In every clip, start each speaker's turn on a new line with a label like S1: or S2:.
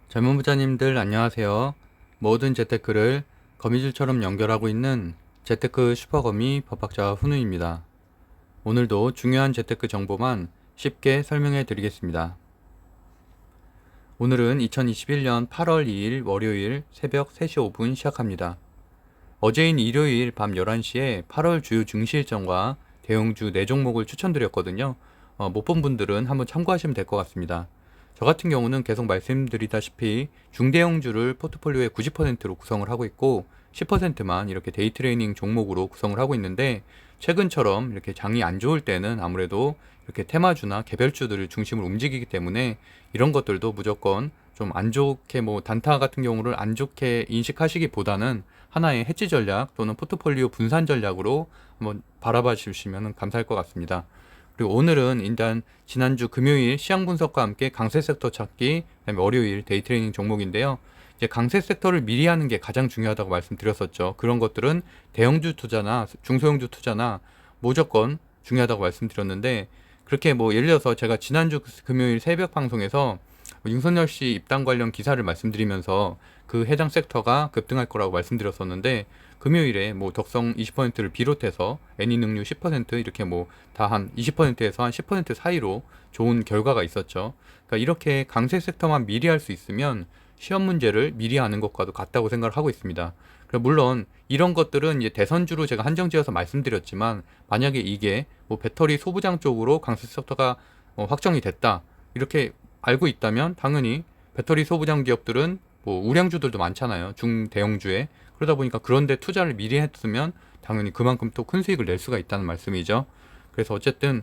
S1: 젊은 부자님들 안녕하세요. 모든 재테크를 거미줄처럼 연결하고 있는 재테크 슈퍼거미 법학자 훈우입니다. 오늘도 중요한 재테크 정보만 쉽게 설명해 드리겠습니다. 오늘은 2021년 8월 2일 월요일 새벽 3시 5분 시작합니다. 어제인 일요일 밤 11시에 8월 주요 증시 일정과 대형주 4종목을 추천드렸거든요. 못 본 분들은 한번 참고하시면 될 것 같습니다. 저 같은 경우는 계속 말씀드리다시피 중대형주를 포트폴리오의 90%로 구성을 하고 있고 10%만 이렇게 데이 트레이닝 종목으로 구성을 하고 있는데, 최근처럼 이렇게 장이 안 좋을 때는 아무래도 이렇게 테마주나 개별주들을 중심으로 움직이기 때문에 이런 것들도 무조건 좀 안 좋게, 단타 같은 경우를 안 좋게 인식하시기보다는 하나의 해지 전략 또는 포트폴리오 분산 전략으로 한번 바라봐 주시면 감사할 것 같습니다. 그리고 오늘은 일단 지난주 금요일 시장 분석과 함께 강세 섹터 찾기, 그다음에 월요일 데이 트레이닝 종목인데요. 이제 강세 섹터를 미리 하는 게 가장 중요하다고 말씀드렸었죠. 그런 것들은 대형주 투자나 중소형주 투자나 무조건 중요하다고 말씀드렸는데, 그렇게 예를 들어서 제가 지난주 금요일 새벽 방송에서 윤석열 씨 입당 관련 기사를 말씀드리면서 그 해당 섹터가 급등할 거라고 말씀드렸었는데, 금요일에 덕성 20%를 비롯해서 애니능률 10% 이렇게 다 한 20%에서 한 10% 사이로 좋은 결과가 있었죠. 그러니까 이렇게 강세 섹터만 미리 할 수 있으면 시험 문제를 미리 하는 것과도 같다고 생각을 하고 있습니다. 물론 이런 것들은 이제 대선주로 제가 한정지어서 말씀드렸지만, 만약에 이게 배터리 소부장 쪽으로 강세 섹터가 확정이 됐다 이렇게 알고 있다면, 당연히 배터리 소부장 기업들은 우량주들도 많잖아요, 중대형주에. 그러다 보니까 그런데 투자를 미리 했으면 당연히 그만큼 또 큰 수익을 낼 수가 있다는 말씀이죠. 그래서 어쨌든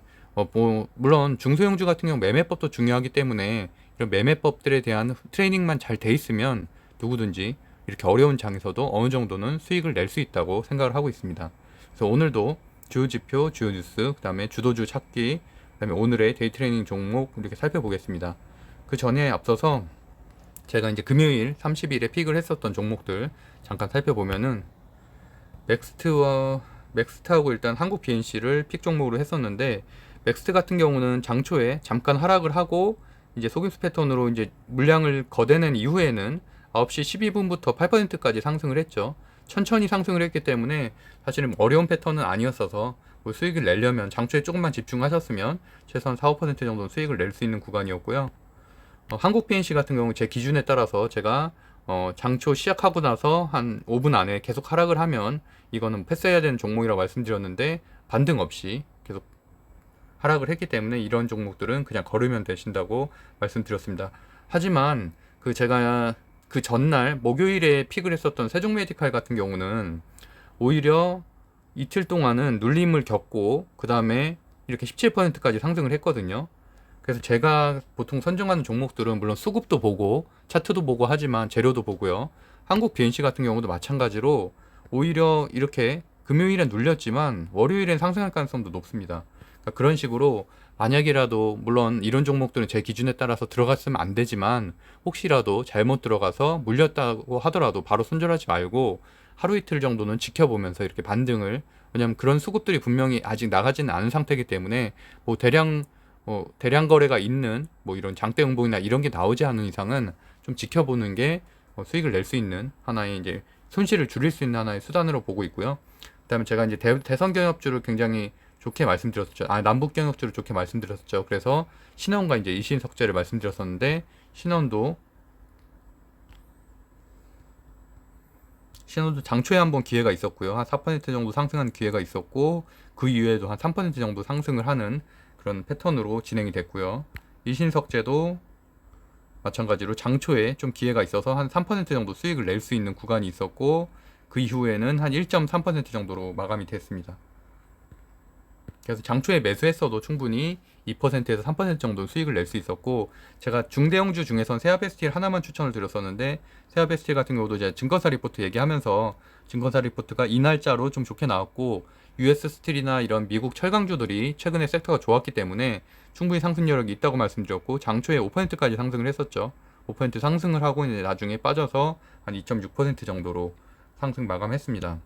S1: 물론 중소형주 같은 경우 매매법도 중요하기 때문에 이런 매매법들에 대한 트레이닝만 잘 돼 있으면 누구든지 이렇게 어려운 장에서도 어느 정도는 수익을 낼 수 있다고 생각을 하고 있습니다. 그래서 오늘도 주요 지표, 주요 뉴스, 그 다음에 주도주 찾기, 그 다음에 오늘의 데이 트레이닝 종목 이렇게 살펴보겠습니다. 그 전에 앞서서 제가 이제 금요일 30일에 픽을 했었던 종목들 잠깐 살펴보면은, 맥스트하고 일단 한국 BNC를 픽 종목으로 했었는데, 맥스트 같은 경우는 장초에 잠깐 하락을 하고 이제 속임수 패턴으로 이제 물량을 걷어낸 이후에는 9시 12분부터 8%까지 상승을 했죠. 천천히 상승을 했기 때문에 사실은 어려운 패턴은 아니었어서 수익을 내려면 장초에 조금만 집중하셨으면 최소한 4, 5% 정도는 수익을 낼 수 있는 구간이었고요. 한국 BNC 같은 경우 제 기준에 따라서 제가 장초 시작하고 나서 한 5분 안에 계속 하락을 하면 이거는 패스해야 되는 종목이라고 말씀드렸는데, 반등 없이 계속 하락을 했기 때문에 이런 종목들은 그냥 걸으면 되신다고 말씀드렸습니다. 하지만 제가 그 전날 목요일에 픽을 했었던 세종메디칼 같은 경우는 오히려 이틀 동안은 눌림을 겪고 그 다음에 이렇게 17%까지 상승을 했거든요. 그래서 제가 보통 선정하는 종목들은 물론 수급도 보고 차트도 보고 하지만 재료도 보고요. 한국 BNC 같은 경우도 마찬가지로 오히려 이렇게 금요일엔 눌렸지만 월요일엔 상승할 가능성도 높습니다. 그러니까 그런 식으로 만약이라도, 물론 이런 종목들은 제 기준에 따라서 들어갔으면 안 되지만, 혹시라도 잘못 들어가서 물렸다고 하더라도 바로 손절하지 말고 하루 이틀 정도는 지켜보면서 이렇게 반등을, 왜냐면 그런 수급들이 분명히 아직 나가지는 않은 상태이기 때문에 대량 거래가 있는 이런 장대 응봉이나 이런 게 나오지 않은 이상은 좀 지켜보는 게 수익을 낼 수 있는 하나의, 이제 손실을 줄일 수 있는 하나의 수단으로 보고 있고요. 그다음에 제가 이제 대선 경협주를 굉장히 좋게 말씀드렸었죠. 남북 경협주를 좋게 말씀드렸었죠. 그래서 신원과 이제 이신석재를 말씀드렸었는데, 신원도 장초에 한번 기회가 있었고요. 한 4% 정도 상승한 기회가 있었고, 그 이후에도 한 3% 정도 상승을 하는 그런 패턴으로 진행이 됐고요. 이신석재도 마찬가지로 장초에 좀 기회가 있어서 한 3% 정도 수익을 낼 수 있는 구간이 있었고, 그 이후에는 한 1.3% 정도로 마감이 됐습니다. 그래서 장초에 매수했어도 충분히 2%에서 3% 정도 수익을 낼 수 있었고, 제가 중대형주 중에선 세아베스틸 하나만 추천을 드렸었는데, 세아베스틸 같은 경우도 이제 증거사 리포트 얘기하면서 증거사 리포트가 이 날짜로 좀 좋게 나왔고, US 스틸이나 이런 미국 철강주들이 최근에 섹터가 좋았기 때문에 충분히 상승 여력이 있다고 말씀드렸고, 장초에 5%까지 상승을 했었죠. 5% 상승을 하고 이제 나중에 빠져서 한 2.6% 정도로 상승 마감했습니다.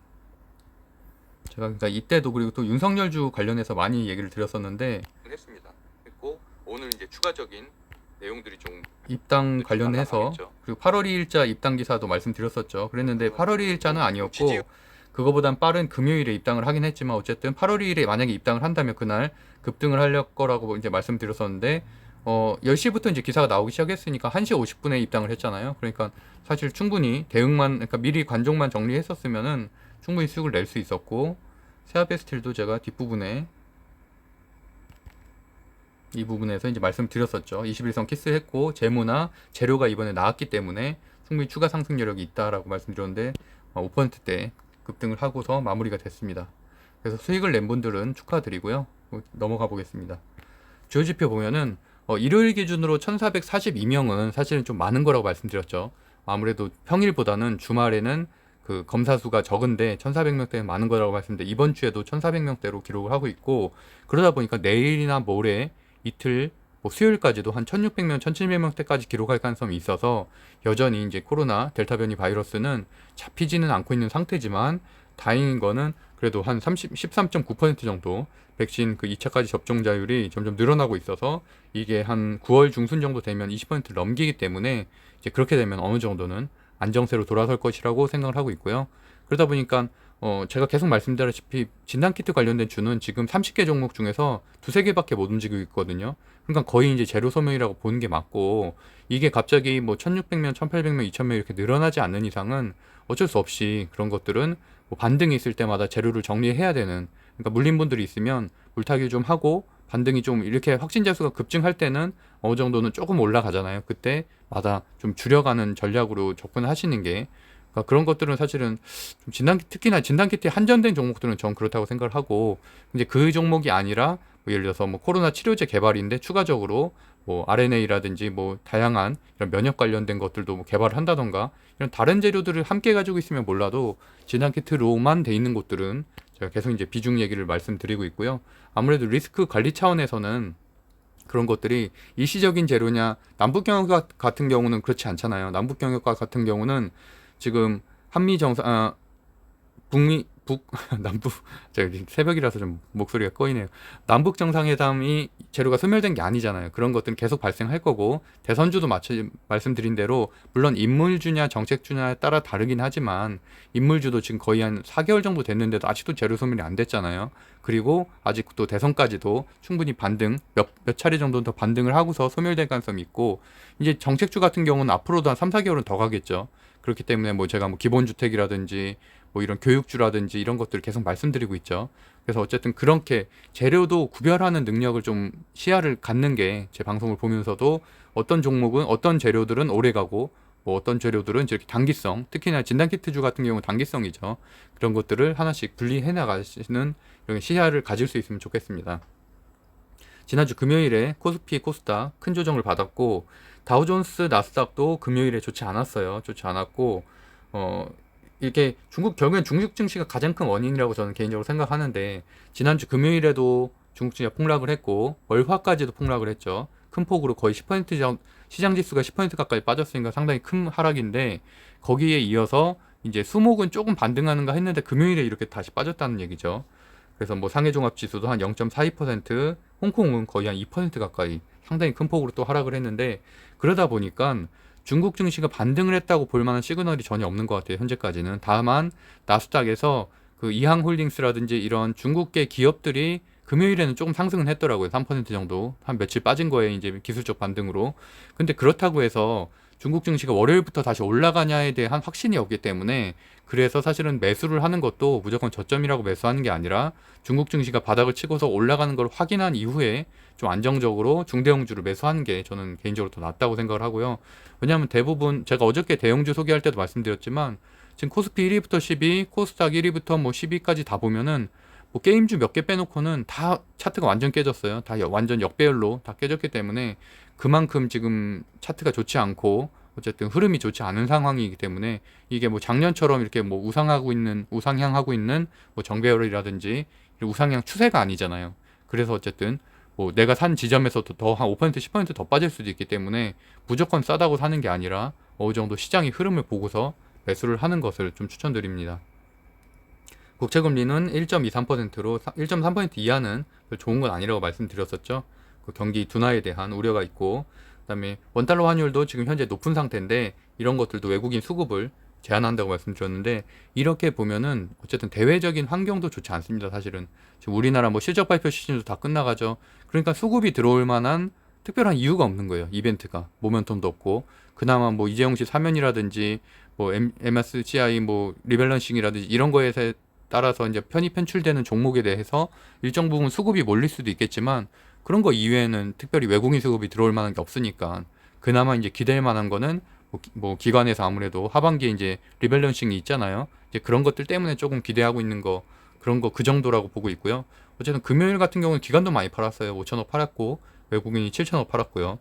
S1: 제가 그러니까 이때도, 그리고 또 윤석열주 관련해서 많이 얘기를 드렸었는데 했습니다. 그리고 오늘 이제 추가적인 내용들이 좀 입당 관련해서, 그리고 8월 2일자 입당 기사도 말씀드렸었죠. 그랬는데 8월 2일자는 아니었고 그거보단 빠른 금요일에 입당을 하긴 했지만, 어쨌든 8월 2일에 만약에 입당을 한다면 그날 급등을 할 거라고 이제 말씀드렸었는데, 10시부터 이제 기사가 나오기 시작했으니까 1시 50분에 입당을 했잖아요. 그러니까 사실 충분히 대응만, 그러니까 미리 관종만 정리했었으면은 충분히 수익을 낼 수 있었고, 세아베스틸도 제가 뒷부분에 이 부분에서 이제 말씀드렸었죠. 21선 키스했고 재무나 재료가 이번에 나왔기 때문에 충분히 추가 상승 여력이 있다라고 말씀드렸는데, 5%대 급등을 하고서 마무리가 됐습니다. 그래서 수익을 낸 분들은 축하드리고요. 넘어가 보겠습니다. 주요 지표 보면은 일요일 기준으로 1442명은 사실은 좀 많은 거라고 말씀드렸죠. 아무래도 평일보다는 주말에는 그 검사 수가 적은데 1400명대는 많은 거라고 말씀드렸는데, 이번 주에도 1400명대로 기록을 하고 있고, 그러다 보니까 내일이나 모레 이틀, 뭐 수요일까지도 한 1600명, 1700명대까지 기록할 가능성이 있어서, 여전히 이제 코로나 델타 변이 바이러스는 잡히지는 않고 있는 상태지만, 다행인 거는 그래도 한 13.9% 정도 백신 그 2차까지 접종자율이 점점 늘어나고 있어서, 이게 한 9월 중순 정도 되면 20%를 넘기기 때문에 이제 그렇게 되면 어느 정도는 안정세로 돌아설 것이라고 생각을 하고 있고요. 그러다 보니까 제가 계속 말씀드렸다시피 진단키트 관련된 주는 지금 30개 종목 중에서 두세 개밖에 못 움직이고 있거든요. 그러니까 거의 이제 제로 소명이라고 보는 게 맞고, 이게 갑자기 뭐 1600명, 1800명, 2000명 이렇게 늘어나지 않는 이상은 어쩔 수 없이 그런 것들은 뭐 반등이 있을 때마다 재료를 정리해야 되는, 그러니까 물린 분들이 있으면 물타기 좀 하고, 반등이 좀 이렇게 확진자 수가 급증할 때는 어느 정도는 조금 올라가잖아요. 그때마다 좀 줄여가는 전략으로 접근하시는 게, 그러니까 그런 것들은 사실은 좀 특히나 진단키트에 한정된 종목들은 전 그렇다고 생각을 하고, 이제 그 종목이 아니라 뭐 예를 들어서 뭐 코로나 치료제 개발인데 추가적으로 뭐 RNA라든지 뭐 다양한 이런 면역 관련된 것들도 뭐 개발을 한다던가, 이런 다른 재료들을 함께 가지고 있으면 몰라도 진단키트로만 돼 있는 곳들은 제가 계속 이제 비중 얘기를 말씀드리고 있고요. 아무래도 리스크 관리 차원에서는 그런 것들이 일시적인 재료냐, 남북경협 같은 경우는 그렇지 않잖아요. 남북경협과 같은 경우는 지금 한미 정상, 북미 남북, 제가 새벽이라서 좀 목소리가 꺼이네요. 남북 정상회담이 재료가 소멸된 게 아니잖아요. 그런 것들은 계속 발생할 거고, 대선주도 말씀드린 대로 물론 인물주냐 정책주냐에 따라 다르긴 하지만, 인물주도 지금 거의 한 4개월 정도 됐는데도 아직도 재료 소멸이 안 됐잖아요. 그리고 아직도 대선까지도 충분히 반등, 몇 차례 정도 더 반등을 하고서 소멸될 가능성이 있고, 이제 정책주 같은 경우는 앞으로도 한 3, 4개월은 더 가겠죠. 그렇기 때문에 뭐 제가 뭐 기본주택이라든지 뭐 이런 교육주라든지 이런 것들을 계속 말씀드리고 있죠. 그래서 어쨌든 그렇게 재료도 구별하는 능력을 좀 시야를 갖는 게, 제 방송을 보면서도 어떤 종목은, 어떤 재료들은 오래 가고 뭐 어떤 재료들은 이렇게 단기성, 특히나 진단키트주 같은 경우는 단기성이죠. 그런 것들을 하나씩 분리해 나가시는 이런 시야를 가질 수 있으면 좋겠습니다. 지난주 금요일에 코스피, 코스닥 큰 조정을 받았고, 다우존스, 나스닥도 금요일에 좋지 않았어요. 좋지 않았고, 이게 결국엔 중국 증시가 가장 큰 원인이라고 저는 개인적으로 생각하는데, 지난주 금요일에도 중국 증시가 폭락을 했고, 월화까지도 폭락을 했죠. 큰 폭으로 거의 10% 시장 지수가 10% 가까이 빠졌으니까 상당히 큰 하락인데, 거기에 이어서 이제 수목은 조금 반등하는가 했는데 금요일에 이렇게 다시 빠졌다는 얘기죠. 그래서 뭐 상해 종합 지수도 한 0.42%, 홍콩은 거의 한 2% 가까이 상당히 큰 폭으로 또 하락을 했는데, 그러다 보니까 중국 증시가 반등을 했다고 볼 만한 시그널이 전혀 없는 것 같아요. 현재까지는. 다만 나스닥에서 그 이항홀딩스라든지 이런 중국계 기업들이 금요일에는 조금 상승은 했더라고요. 3% 정도. 한 며칠 빠진 거에 이제 기술적 반등으로. 근데 그렇다고 해서 중국 증시가 월요일부터 다시 올라가냐에 대한 확신이 없기 때문에, 그래서 사실은 매수를 하는 것도 무조건 저점이라고 매수하는 게 아니라 중국 증시가 바닥을 치고서 올라가는 걸 확인한 이후에 좀 안정적으로 중대형주를 매수하는 게 저는 개인적으로 더 낫다고 생각을 하고요. 왜냐하면 대부분 제가 어저께 대형주 소개할 때도 말씀드렸지만, 지금 코스피 1위부터 10위, 코스닥 1위부터 뭐 10위까지 다 보면은 뭐 게임주 몇 개 빼놓고는 다 차트가 완전 깨졌어요. 다 완전 역배열로 다 깨졌기 때문에, 그만큼 지금 차트가 좋지 않고 어쨌든 흐름이 좋지 않은 상황이기 때문에, 이게 뭐 작년처럼 이렇게 뭐 우상향하고 있는 뭐 정배열이라든지 우상향 추세가 아니잖아요. 그래서 어쨌든 뭐 내가 산 지점에서도 더 한 5% 10% 더 빠질 수도 있기 때문에, 무조건 싸다고 사는 게 아니라 어느 정도 시장의 흐름을 보고서 매수를 하는 것을 좀 추천드립니다. 국채금리는 1.23%로 1.3% 이하는 좋은 건 아니라고 말씀드렸었죠. 그 경기 둔화에 대한 우려가 있고, 그다음에 원달러 환율도 지금 현재 높은 상태인데 이런 것들도 외국인 수급을 제한한다고 말씀드렸는데 이렇게 보면은 어쨌든 대외적인 환경도 좋지 않습니다. 사실은 지금 우리나라 뭐 실적 발표 시즌도 다 끝나가죠. 그러니까 수급이 들어올 만한 특별한 이유가 없는 거예요. 이벤트가 모멘텀도 없고 그나마 뭐 이재용 씨 사면이라든지 뭐 MSCI 뭐 리밸런싱이라든지 이런 거에 따라서 이제 편입 편출되는 종목에 대해서 일정 부분 수급이 몰릴 수도 있겠지만 그런 거 이외에는 특별히 외국인 수급이 들어올 만한 게 없으니까 그나마 이제 기댈 만한 거는 뭐 기관에서 아무래도 하반기에 이제 리밸런싱이 있잖아요. 이제 그런 것들 때문에 조금 기대하고 있는 거 그런 거 그 정도라고 보고 있고요. 어쨌든 금요일 같은 경우는 기관도 많이 팔았어요. 5천억 팔았고 외국인이 7천억 팔았고요.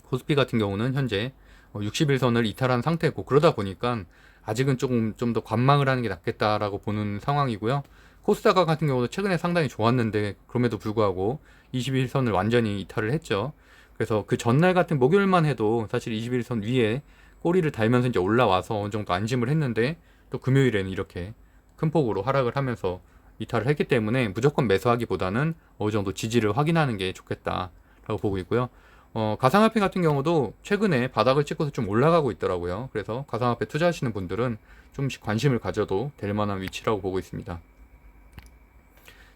S1: 코스피 같은 경우는 현재 60일선을 이탈한 상태고 그러다 보니까 아직은 조금 좀 더 관망을 하는 게 낫겠다라고 보는 상황이고요. 코스닥 같은 경우도 최근에 상당히 좋았는데 그럼에도 불구하고 21선을 완전히 이탈을 했죠. 그래서 그 전날 같은 목요일만 해도 사실 21선 위에 꼬리를 달면서 이제 올라와서 어느 정도 안심을 했는데 또 금요일에는 이렇게 큰 폭으로 하락을 하면서 이탈을 했기 때문에 무조건 매수하기보다는 어느 정도 지지를 확인하는 게 좋겠다라고 보고 있고요. 가상화폐 같은 경우도 최근에 바닥을 찍고서 좀 올라가고 있더라고요. 그래서 가상화폐 투자하시는 분들은 좀씩 관심을 가져도 될 만한 위치라고 보고 있습니다.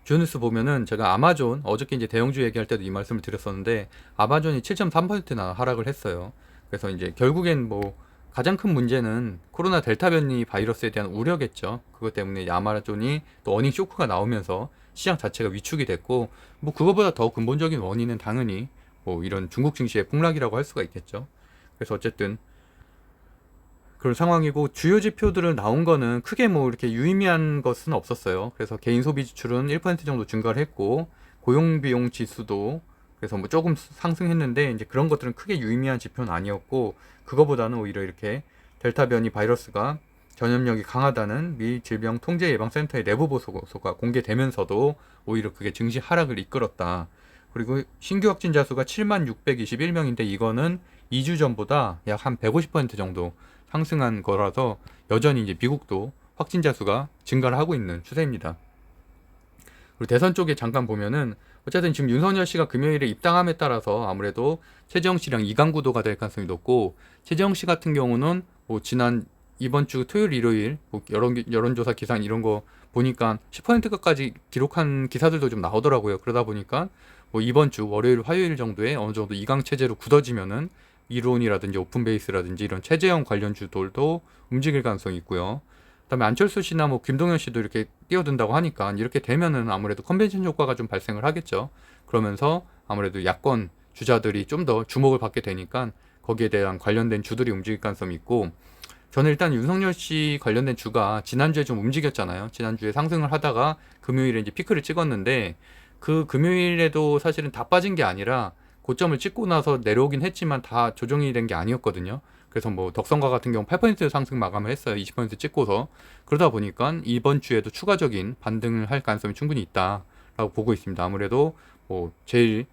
S1: 주뉴스 보면은 제가 아마존 어저께 이제 대형주 얘기할 때도 이 말씀을 드렸었는데 아마존이 7.3%나 하락을 했어요. 그래서 이제 결국엔 뭐 가장 큰 문제는 코로나 델타 변이 바이러스에 대한 우려겠죠. 그것 때문에 아마존이 또 어닝 쇼크가 나오면서 시장 자체가 위축이 됐고 뭐 그거보다 더 근본적인 원인은 당연히 뭐 이런 중국 증시의 폭락이라고 할 수가 있겠죠. 그래서 어쨌든 그런 상황이고 주요 지표들은 나온 거는 크게 뭐 이렇게 유의미한 것은 없었어요. 그래서 개인 소비 지출은 1% 정도 증가를 했고 고용 비용 지수도 그래서 뭐 조금 상승했는데 이제 그런 것들은 크게 유의미한 지표는 아니었고 그거보다는 오히려 이렇게 델타 변이 바이러스가 전염력이 강하다는 미 질병통제예방센터의 내부 보고서가 공개되면서도 오히려 그게 증시 하락을 이끌었다. 그리고 신규 확진자 수가 7621명인데 이거는 2주 전보다 약 한 150% 정도 상승한 거라서 여전히 이제 미국도 확진자 수가 증가를 하고 있는 추세입니다. 그리고 대선 쪽에 잠깐 보면은 어쨌든 지금 윤석열 씨가 금요일에 입당함에 따라서 아무래도 최재형 씨랑 이강 구도가 될 가능성이 높고 최재형 씨 같은 경우는 뭐 지난 이번 주 토요일 일요일 뭐 여론조사 기사 이런 거 보니까 10%까지 기록한 기사들도 좀 나오더라고요. 그러다 보니까 뭐 이번 주 월요일 화요일 정도에 어느 정도 이강 체제로 굳어지면은 이론이라든지 오픈베이스라든지 이런 체제형 관련주들도 움직일 가능성이 있고요. 그다음에 안철수 씨나 뭐 김동연 씨도 이렇게 뛰어든다고 하니까 이렇게 되면은 아무래도 컨벤션 효과가 좀 발생을 하겠죠. 그러면서 아무래도 야권 주자들이 좀 더 주목을 받게 되니까 거기에 대한 관련된 주들이 움직일 가능성이 있고 저는 일단 윤석열 씨 관련된 주가 지난주에 좀 움직였잖아요. 지난주에 상승을 하다가 금요일에 이제 피크를 찍었는데 그 금요일에도 사실은 다 빠진 게 아니라 고점을 찍고 나서 내려오긴 했지만 다 조정이 된 게 아니었거든요. 그래서 뭐 덕성과 같은 경우 8% 상승 마감을 했어요. 20% 찍고서. 그러다 보니까 이번 주에도 추가적인 반등을 할 가능성이 충분히 있다라고 보고 있습니다. 아무래도 뭐 제일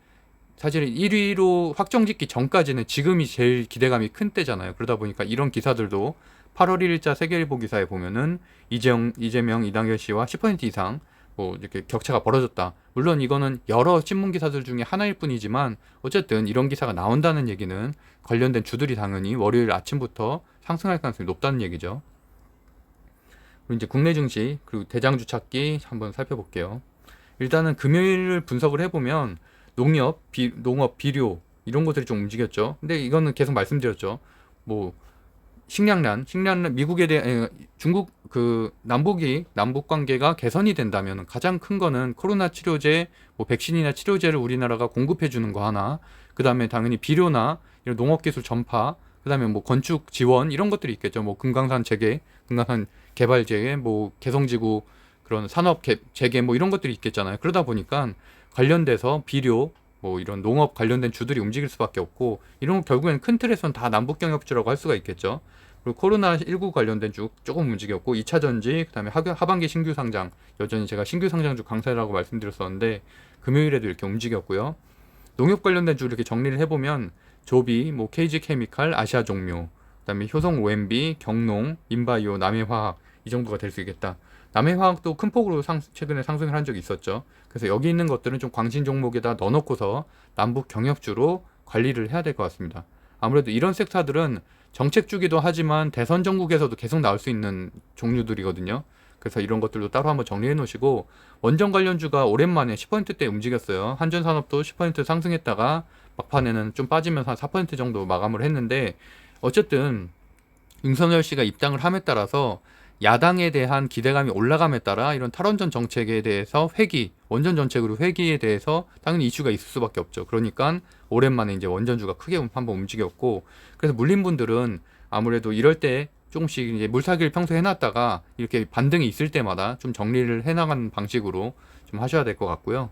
S1: 사실 1위로 확정짓기 전까지는 지금이 제일 기대감이 큰 때잖아요. 그러다 보니까 이런 기사들도 8월 1일자 세계일보 기사에 보면은 이재명, 이낙연 씨와 10% 이상 뭐 이렇게 격차가 벌어졌다. 물론 이거는 여러 신문 기사들 중에 하나일 뿐이지만 어쨌든 이런 기사가 나온다는 얘기는 관련된 주들이 당연히 월요일 아침부터 상승할 가능성이 높다는 얘기죠. 그리고 이제 국내 증시 그리고 대장주 찾기 한번 살펴볼게요. 일단은 금요일을 분석을 해보면 농업, 비료 이런 것들이 좀 움직였죠. 근데 이거는 계속 말씀드렸죠. 뭐 식량난 미국에 대한 중국 그 남북 관계가 개선이 된다면 가장 큰 거는 코로나 치료제, 뭐 백신이나 치료제를 우리나라가 공급해 주는 거 하나, 그 다음에 당연히 비료나 이런 농업 기술 전파, 그 다음에 뭐 건축 지원 이런 것들이 있겠죠. 뭐 금강산 개발 재개, 뭐 개성지구 그런 산업 재개 뭐 이런 것들이 있겠잖아요. 그러다 보니까 관련돼서 비료 뭐 이런 농업 관련된 주들이 움직일 수밖에 없고 이런 거 결국에는 큰 틀에서는 다 남북경협주라고 할 수가 있겠죠. 그리고 코로나19 관련된 주 조금 움직였고 2차 전지 그다음에 하반기 신규 상장 여전히 제가 신규 상장주 강세라고 말씀드렸었는데 금요일에도 이렇게 움직였고요. 농협 관련된 주 이렇게 정리를 해보면 조비, 뭐 KG케미칼, 아시아종묘, 그다음에 효성 OMB, 경농, 인바이오, 남해화학 이 정도가 될 수 있겠다. 남해화학도 큰 폭으로 최근에 상승을 한 적이 있었죠. 그래서 여기 있는 것들은 좀 광신 종목에다 넣어놓고서 남북 경협주로 관리를 해야 될 것 같습니다. 아무래도 이런 섹터들은 정책 주기도 하지만 대선 전국에서도 계속 나올 수 있는 종류들이거든요. 그래서 이런 것들도 따로 한번 정리해 놓으시고, 원전 관련주가 오랜만에 10%대 움직였어요. 한전산업도 10% 상승했다가 막판에는 좀 빠지면서 한 4% 정도 마감을 했는데, 어쨌든 윤석열 씨가 입당을 함에 따라서 야당에 대한 기대감이 올라감에 따라 이런 탈원전 정책에 대해서 회기, 원전 정책으로 회기에 대해서 당연히 이슈가 있을 수밖에 없죠. 그러니까 오랜만에 이제 원전주가 크게 한번 움직였고, 그래서 물린 분들은 아무래도 이럴 때 조금씩 이제 물타기를 평소에 해놨다가 이렇게 반등이 있을 때마다 좀 정리를 해나가는 방식으로 좀 하셔야 될 것 같고요.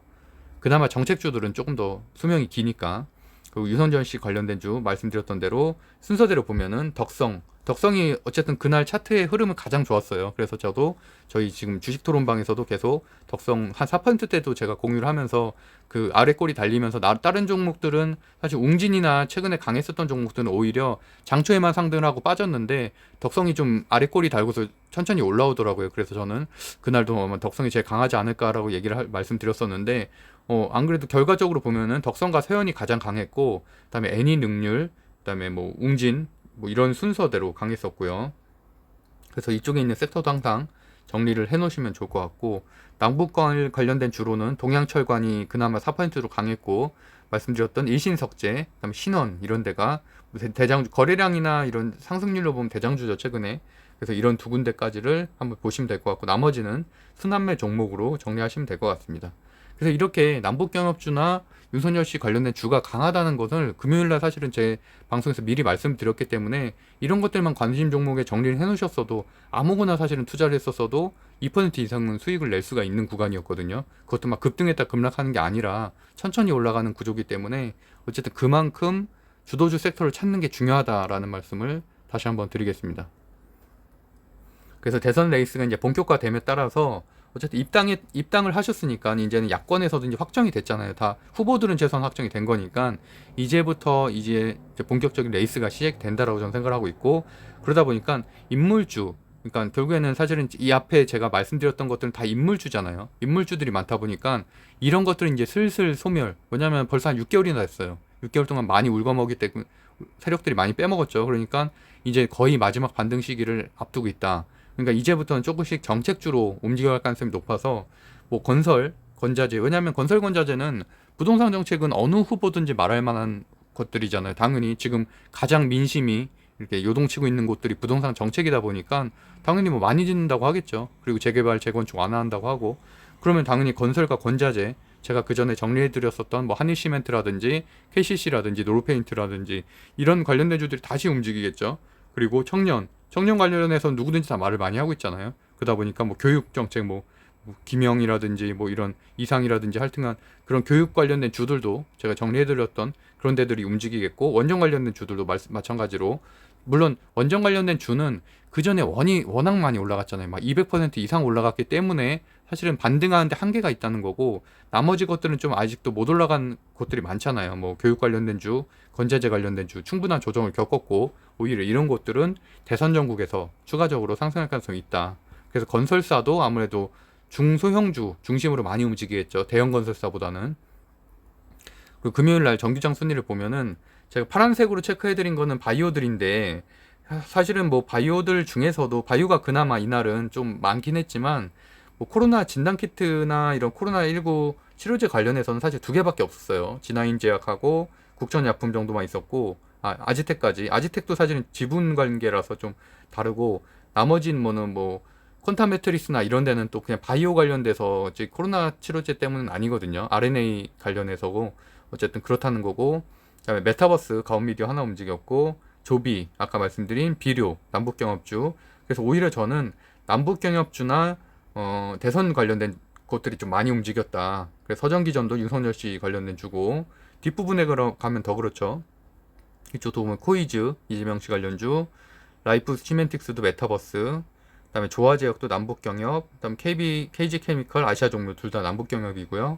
S1: 그나마 정책주들은 조금 더 수명이 기니까. 그리고 유선전 씨 관련된 주 말씀드렸던 대로 순서대로 보면은 덕성이 어쨌든 그날 차트의 흐름은 가장 좋았어요. 그래서 저도 저희 지금 주식 토론방에서도 계속 덕성 한 4%대도 제가 공유를 하면서 그 아래 꼬리 달리면서 다른 종목들은 사실 웅진이나 최근에 강했었던 종목들은 오히려 장초에만 상승을 하고 빠졌는데 덕성이 좀 아래 꼬리 달고서 천천히 올라오더라고요. 그래서 저는 그날도 아마 덕성이 제일 강하지 않을까라고 말씀드렸었는데, 안 그래도 결과적으로 보면은 덕성과 세연이 가장 강했고, 그다음에 애니능률, 그다음에 뭐 웅진, 뭐 이런 순서대로 강했었고요. 그래서 이쪽에 있는 섹터도 항상 정리를 해 놓으시면 좋을 것 같고, 남북관 관련된 주로는 동양철관이 그나마 4%로 강했고, 말씀드렸던 일신석재, 그다음에 신원 이런 데가 대장주 거래량이나 이런 상승률로 보면 대장주죠 최근에. 그래서 이런 두 군데까지를 한번 보시면 될 것 같고, 나머지는 순환매 종목으로 정리하시면 될 것 같습니다. 그래서 이렇게 남북경협주나 윤석열 씨 관련된 주가 강하다는 것을 금요일날 사실은 제 방송에서 미리 말씀드렸기 때문에 이런 것들만 관심 종목에 정리를 해놓으셨어도 아무거나 사실은 투자를 했었어도 2% 이상은 수익을 낼 수가 있는 구간이었거든요. 그것도 막 급등했다 급락하는 게 아니라 천천히 올라가는 구조기 때문에 어쨌든 그만큼 주도주 섹터를 찾는 게 중요하다라는 말씀을 다시 한번 드리겠습니다. 그래서 대선 레이스가 이제 본격화됨에 따라서 어쨌든 입당을 하셨으니까 이제는 야권에서도 이제 확정이 됐잖아요. 다 후보들은 최소한 확정이 된 거니까 이제부터 이제 본격적인 레이스가 시작된다라고 저는 생각을 하고 있고, 그러다 보니까 인물주, 그러니까 결국에는 사실은 이 앞에 제가 말씀드렸던 것들은 다 인물주잖아요. 인물주들이 많다 보니까 이런 것들은 이제 슬슬 소멸. 왜냐면 벌써 한 6개월이나 됐어요. 6개월 동안 많이 울거먹기 때문에 세력들이 많이 빼먹었죠. 그러니까 이제 거의 마지막 반등 시기를 앞두고 있다. 그러니까 이제부터는 조금씩 정책주로 움직여갈 가능성이 높아서, 뭐 건자재, 왜냐하면 건설건자재는 부동산 정책은 어느 후보든지 말할 만한 것들이잖아요. 당연히 지금 가장 민심이 이렇게 요동치고 있는 곳들이 부동산 정책이다 보니까 당연히 뭐 많이 짓는다고 하겠죠. 그리고 재개발, 재건축 완화한다고 하고, 그러면 당연히 건설과 건자재, 제가 그 전에 정리해드렸었던 뭐 한일시멘트라든지 KCC라든지 노르페인트라든지 이런 관련된 주들이 다시 움직이겠죠. 그리고 청년 관련해서 누구든지 다 말을 많이 하고 있잖아요. 그러다 보니까 뭐 교육 정책, 뭐 김영이라든지 뭐 이런 이상이라든지 하여튼간 그런 교육 관련된 주들도 제가 정리해드렸던 그런 데들이 움직이겠고, 원전 관련된 주들도 마찬가지로, 물론 원전 관련된 주는 그 전에 워낙 많이 올라갔잖아요. 막 200% 이상 올라갔기 때문에 사실은 반등하는데 한계가 있다는 거고, 나머지 것들은 좀 아직도 못 올라간 곳들이 많잖아요. 뭐 교육 관련된 주, 건자재 관련된 주 충분한 조정을 겪었고, 오히려 이런 곳들은 대선 전국에서 추가적으로 상승할 가능성이 있다. 그래서 건설사도 아무래도 중소형주 중심으로 많이 움직이겠죠. 대형 건설사보다는. 그리고 금요일날 정규장 순위를 보면은 제가 파란색으로 체크해드린 거는 바이오들인데, 사실은 뭐 바이오들 중에서도 바이오가 그나마 이날은 좀 많긴 했지만, 뭐 코로나 진단키트나 이런 코로나19 치료제 관련해서는 사실 두 개밖에 없었어요. 진화인 제약하고 국전약품 정도만 있었고, 아지텍까지. 아지텍도 사실은 지분 관계라서 좀 다르고, 나머지는 뭐 콘타 매트리스나 이런 데는 또 그냥 바이오 관련돼서 코로나 치료제 때문은 아니거든요. RNA 관련해서고 어쨌든 그렇다는 거고, 그다음에 메타버스 가온미디어 하나 움직였고, 조비 아까 말씀드린 비료 남북경협주. 그래서 오히려 저는 남북경협주나 대선 관련된 것들이 좀 많이 움직였다. 그래서 서정기전도 윤석열 씨 관련된 주고, 뒷부분에 가면 더 그렇죠. 이쪽도 보면 코이즈 이재명 씨 관련주, 라이프 시멘틱스도 메타버스, 그다음에 조화제약도 남북경협, 그다음 KG케미컬 아시아 종료 둘 다 남북경협이고요.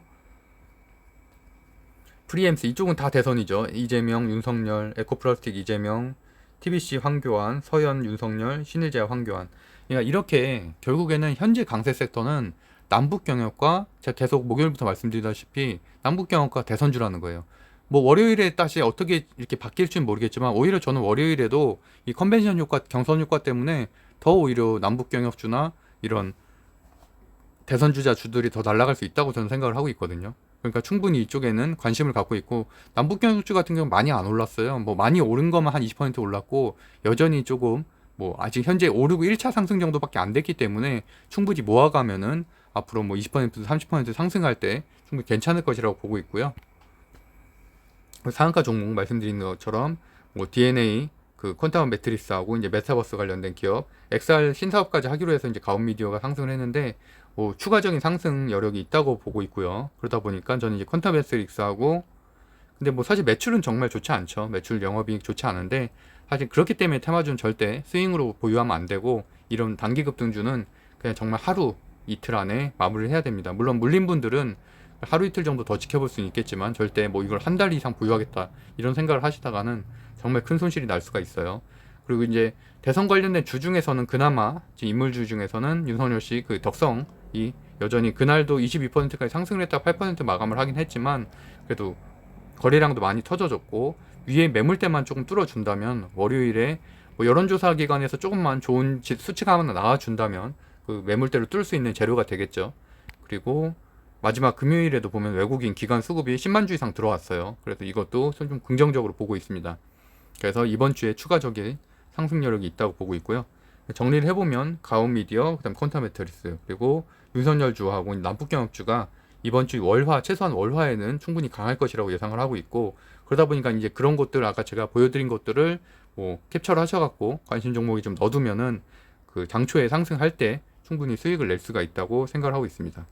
S1: 프리엠스 이쪽은 다 대선이죠. 이재명, 윤석열, 에코플라스틱 이재명, TBC 황교안, 서현 윤석열, 신일제약 황교안. 그러니까 이렇게 결국에는 현재 강세 섹터는 남북경협과 제가 계속 목요일부터 말씀드리다시피 남북경협과 대선주라는 거예요. 뭐 월요일에 다시 어떻게 이렇게 바뀔지는 모르겠지만 오히려 저는 월요일에도 이 컨벤션 효과, 경선 효과 때문에 더 오히려 남북 경협주나 이런 대선 주자 주들이 더 날아갈 수 있다고 저는 생각을 하고 있거든요. 그러니까 충분히 이쪽에는 관심을 갖고 있고, 남북 경협주 같은 경우는 많이 안 올랐어요. 뭐 많이 오른 것만 한 20% 올랐고, 여전히 조금 뭐 아직 현재 오르고 1차 상승 정도밖에 안 됐기 때문에 충분히 모아가면은 앞으로 뭐 20% 30% 상승할 때 충분히 괜찮을 것이라고 보고 있고요. 상한가 종목 말씀드린 것처럼 뭐 DNA, 그 퀀텀 매트리스하고 이제 메타버스 관련된 기업, XR 신사업까지 하기로 해서 이제 가온미디어가 상승을 했는데 뭐 추가적인 상승 여력이 있다고 보고 있고요. 그러다 보니까 저는 이제 퀀텀 매트릭스하고, 근데 뭐 사실 매출은 정말 좋지 않죠. 매출 영업이익 좋지 않은데 사실 그렇기 때문에 테마주는 절대 스윙으로 보유하면 안 되고, 이런 단기 급등주는 그냥 정말 하루 이틀 안에 마무리를 해야 됩니다. 물론 물린 분들은 하루 이틀 정도 더 지켜볼 수는 있겠지만 절대 뭐 이걸 한 달 이상 보유하겠다 이런 생각을 하시다가는 정말 큰 손실이 날 수가 있어요. 그리고 이제 대선 관련된 주 중에서는 그나마 인물주 중에서는 윤석열 씨 그 덕성이 여전히 그날도 22%까지 상승을 했다 8% 마감을 하긴 했지만 그래도 거래량도 많이 터져졌고, 위에 매물대만 조금 뚫어준다면 월요일에 뭐 여론조사 기관에서 조금만 좋은 수치가 하나 나와준다면 그 매물대를 뚫을 수 있는 재료가 되겠죠. 그리고 마지막 금요일에도 보면 외국인 기관 수급이 10만 주 이상 들어왔어요. 그래서 이것도 좀 긍정적으로 보고 있습니다. 그래서 이번 주에 추가적인 상승 여력이 있다고 보고 있고요. 정리를 해보면 가온미디어, 그다음 콘타메트리스, 그리고 윤석열주하고 남북경협주가 이번 주 월화, 최소한 월화에는 충분히 강할 것이라고 예상을 하고 있고, 그러다 보니까 이제 그런 것들 아까 제가 보여드린 것들을 뭐 캡처를 하셔갖고 관심 종목이 좀 넣어두면은 그 장초에 상승할 때 충분히 수익을 낼 수가 있다고 생각을 하고 있습니다.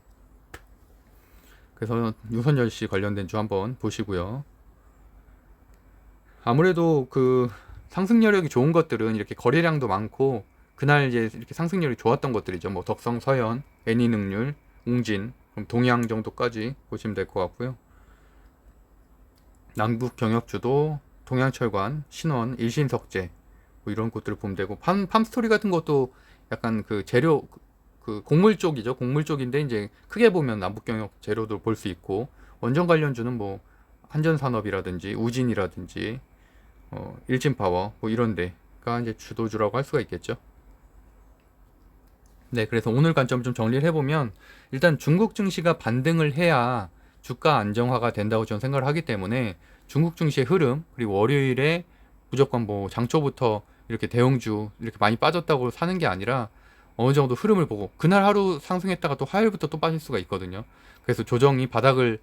S1: 그래서 윤석열 씨 관련된 주 한번 보시고요. 아무래도 그 상승 여력이 좋은 것들은 이렇게 거래량도 많고 그날 이제 이렇게 상승률이 좋았던 것들이죠. 뭐 덕성, 서현, 애니능률, 웅진, 그럼 동양 정도까지 보시면 될 것 같고요. 남북 경협주도 동양철관, 신원, 일신석재 뭐 이런 것들을 보면 되고, 팜스토리 같은 것도 약간 그 재료 그 곡물 쪽이죠. 곡물 쪽인데 이제 크게 보면 남북 경협 재료도 볼 수 있고, 원전 관련주는 뭐 한전산업이라든지 우진이라든지 일진파워 뭐 이런 데가 이제 주도주라고 할 수가 있겠죠. 네, 그래서 오늘 관점 좀 정리를 해보면, 일단 중국 증시가 반등을 해야 주가 안정화가 된다고 저는 생각을 하기 때문에 중국 증시의 흐름, 그리고 월요일에 무조건 뭐 장초부터 이렇게 대형주 이렇게 많이 빠졌다고 사는 게 아니라 어느 정도 흐름을 보고, 그날 하루 상승했다가 또 화요일부터 또 빠질 수가 있거든요. 그래서 조정이 바닥을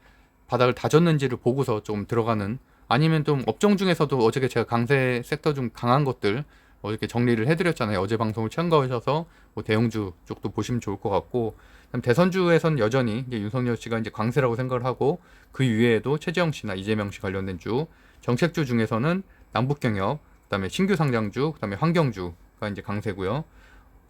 S1: 다졌는지를 보고서 좀 들어가는, 아니면 좀 업종 중에서도 어저께 제가 강세 섹터 중 강한 것들 어저께 정리를 해드렸잖아요. 어제 방송을 참고하셔서 뭐 대형주 쪽도 보시면 좋을 것 같고, 그다음 대선주에선 여전히 이제 윤석열 씨가 이제 강세라고 생각을 하고, 그 이외에도 최재형 씨나 이재명 씨 관련된 주, 정책주 중에서는 남북경협, 그다음에 신규 상장주, 그다음에 환경주가 이제 강세고요.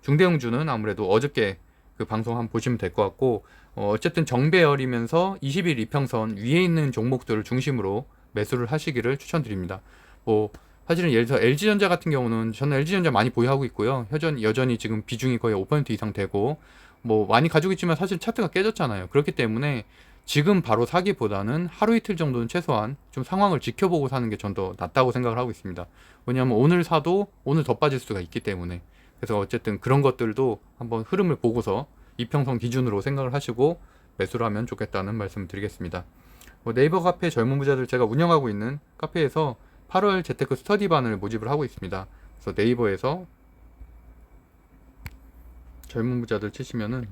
S1: 중대형주는 아무래도 어저께 그 방송 한번 보시면 될 것 같고, 어쨌든 정배열이면서 20일 이평선 위에 있는 종목들을 중심으로 매수를 하시기를 추천드립니다. 뭐 사실은 예를 들어 LG전자 같은 경우는 저는 LG전자 많이 보유하고 있고요. 여전히 지금 비중이 거의 5% 이상 되고 뭐 많이 가지고 있지만 사실 차트가 깨졌잖아요. 그렇기 때문에 지금 바로 사기보다는 하루 이틀 정도는 최소한 좀 상황을 지켜보고 사는 게 전 더 낫다고 생각을 하고 있습니다. 왜냐하면 오늘 사도 오늘 더 빠질 수가 있기 때문에. 그래서 어쨌든 그런 것들도 한번 흐름을 보고서 이평선 기준으로 생각을 하시고 매수를 하면 좋겠다는 말씀을 드리겠습니다. 네이버 카페 젊은 부자들, 제가 운영하고 있는 카페에서 8월 재테크 스터디반을 모집을 하고 있습니다. 그래서 네이버에서 젊은 부자들 치시면은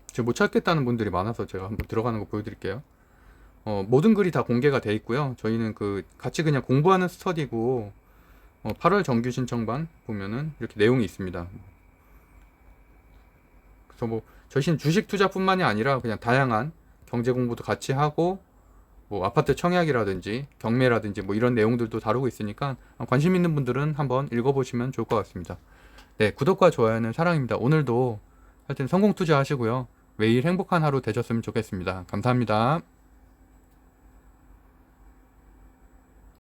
S1: 지금 못 찾겠다는 분들이 많아서 제가 한번 들어가는 거 보여드릴게요. 모든 글이 다 공개가 돼 있고요. 저희는 그 같이 그냥 공부하는 스터디고, 8월 정규 신청반 보면은 이렇게 내용이 있습니다. 그래서 뭐 저희는 주식 투자뿐만이 아니라 그냥 다양한 경제 공부도 같이 하고, 뭐 아파트 청약이라든지 경매라든지 뭐 이런 내용들도 다루고 있으니까 관심 있는 분들은 한번 읽어보시면 좋을 것 같습니다. 네, 구독과 좋아요는 사랑입니다. 오늘도 하여튼 성공 투자하시고요. 매일 행복한 하루 되셨으면 좋겠습니다. 감사합니다.